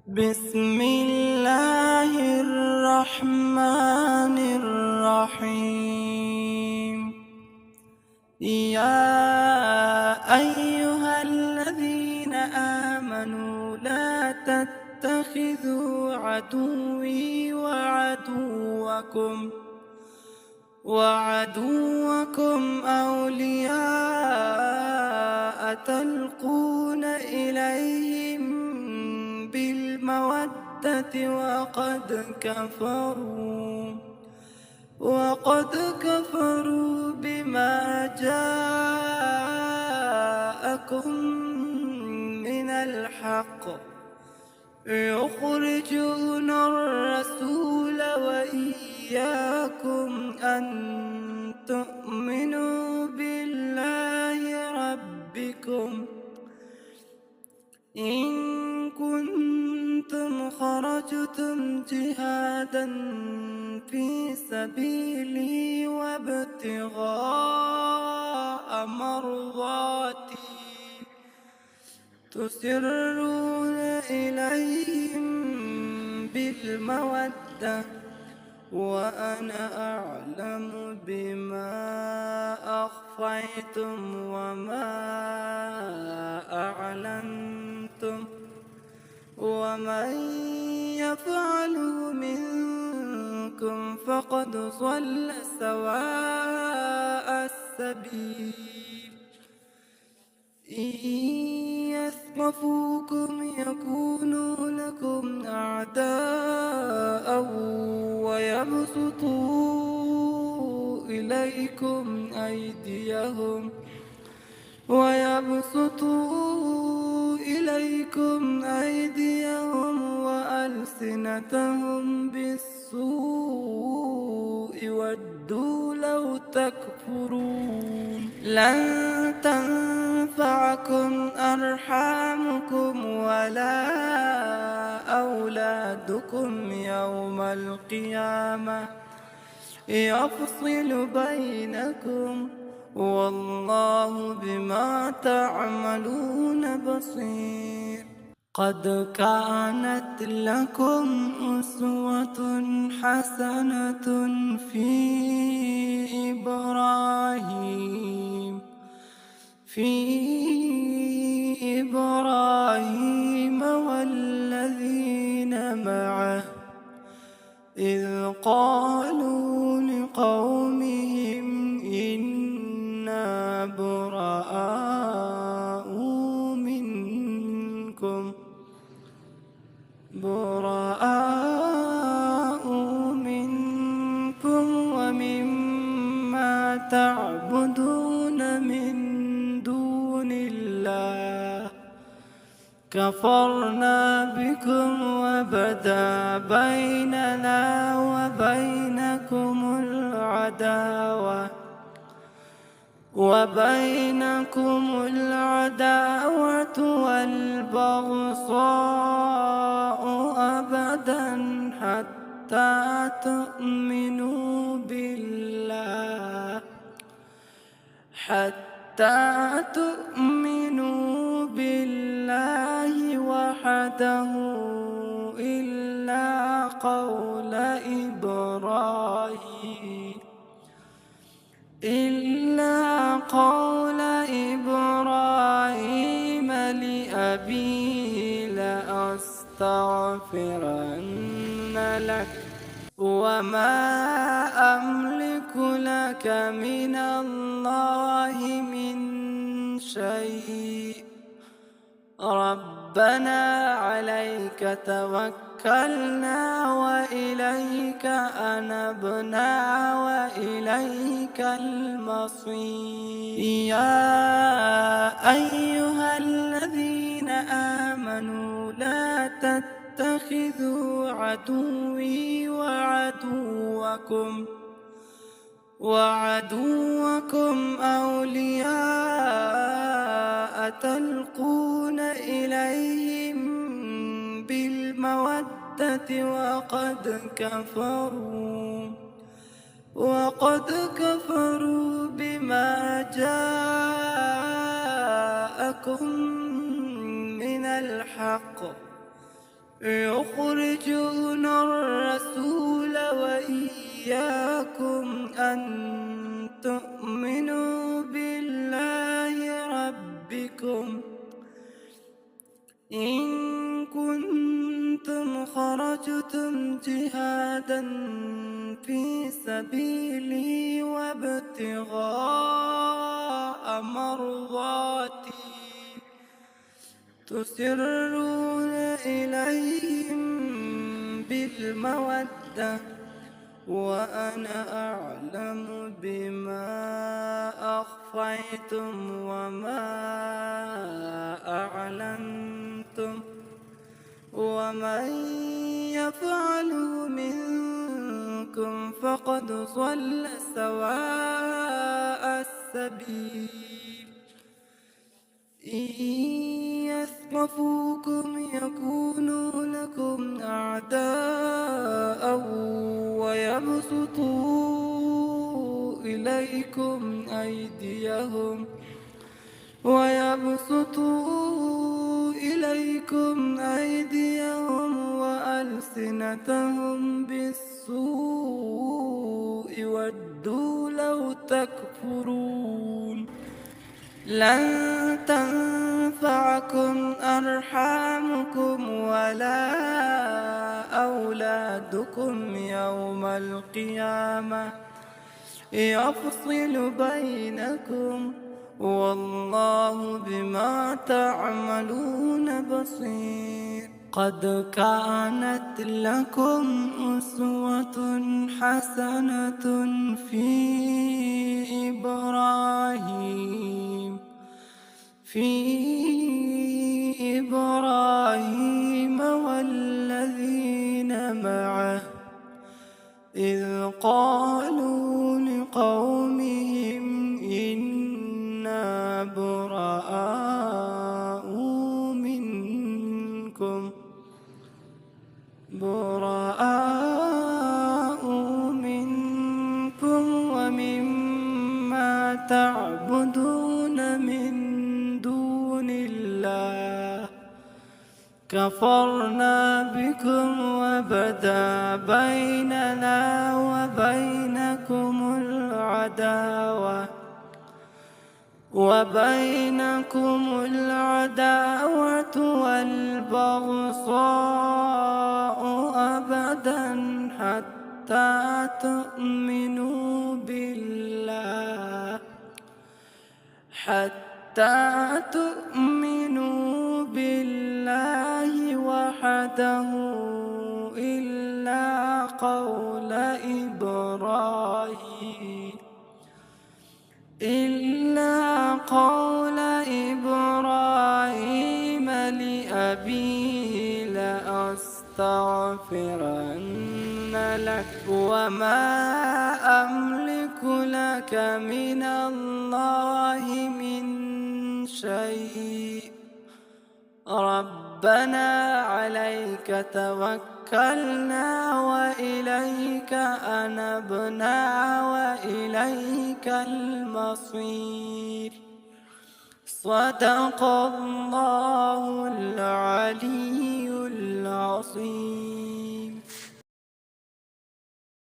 بسم الله الرحمن الرحيم. يا أيها الذين آمنوا لا تتخذوا عدوي وعدوكم أولياء تلقون إليهم بالمودة وقد كفروا بما جاءكم من الحق يخرجون الرسول وإياكم أن تؤمنوا بالله ربكم إن كنتم خرجتم جهادا في سبيلي وابتغاء مرضاتي تسرون إليهم بالمودة وأنا أعلم بما أخفيتم وما أعلنتم ومن يفعله منكم فقد ضل سواء السبيل. إن يثقفوكم يكونوا لكم أعداء ويبسطوا إليكم أيديهم وألسنتهم بالسوء ودوا لو تكفرون. لن تنفعكم أرحامكم ولا أولادكم يوم القيامة يفصل بينكم والله بما تعملون بصير. قد كانت لكم أسوة حسنة في إبراهيم والذين معه إذ قالوا لقومهم إنا براء منكم ومما تعبدون من دون الله كفرنا بكم وبدا بيننا وبينكم العداوة والبغضاء أبدا حتى تؤمنوا بالله وحده إلا قول إبراهيم لأبيه لأستغفرن لك وما أملك لك من الله من شيء ربنا عليك توكلنا وإليك أنبنا وإليك المصير. يا أيها الذين آمنوا لا تتخذوا عدوي وعدوكم أولياء تلقون إليهم بالمودة وقد كفروا بما جاءكم من الحق يخرجون الرسول وإياكم أن تؤمنوا بالله ربكم إن كنتم خرجتم جهادا في سبيلي وابتغاء مرضاتي تسرون إليهم بالمودة وأنا أعلم بما أخفيتم وما أعلنتم ومن يفعله منكم فقد ضل سواء السبيل إن يثقفوكم يكونوا لكم أعداء ويبسطوا إليكم أيديهم وألسنتهم بالسوء ودوا لو تكفرون لن تنفعكم أرحامكم ولا أولادكم يوم القيامة يفصل بينكم والله بما تعملون بصير قد كانت لكم أسوة حسنة في إبراهيم والذين معه إذ قالوا لقومهم إنا براء منكم ومما تعبدون من دون الله كفرنا بكم وبدا بيننا وبينكم العداوة والبغضاء أبدا حتى تؤمنوا بالله وحده إلا قول إبراهيم لأبيه لأستغفرن لك وما أملك لك من الله من شيء ربنا عليك توكلنا وإليك أنبنا وإليك المصير صدق الله العلي العظيم.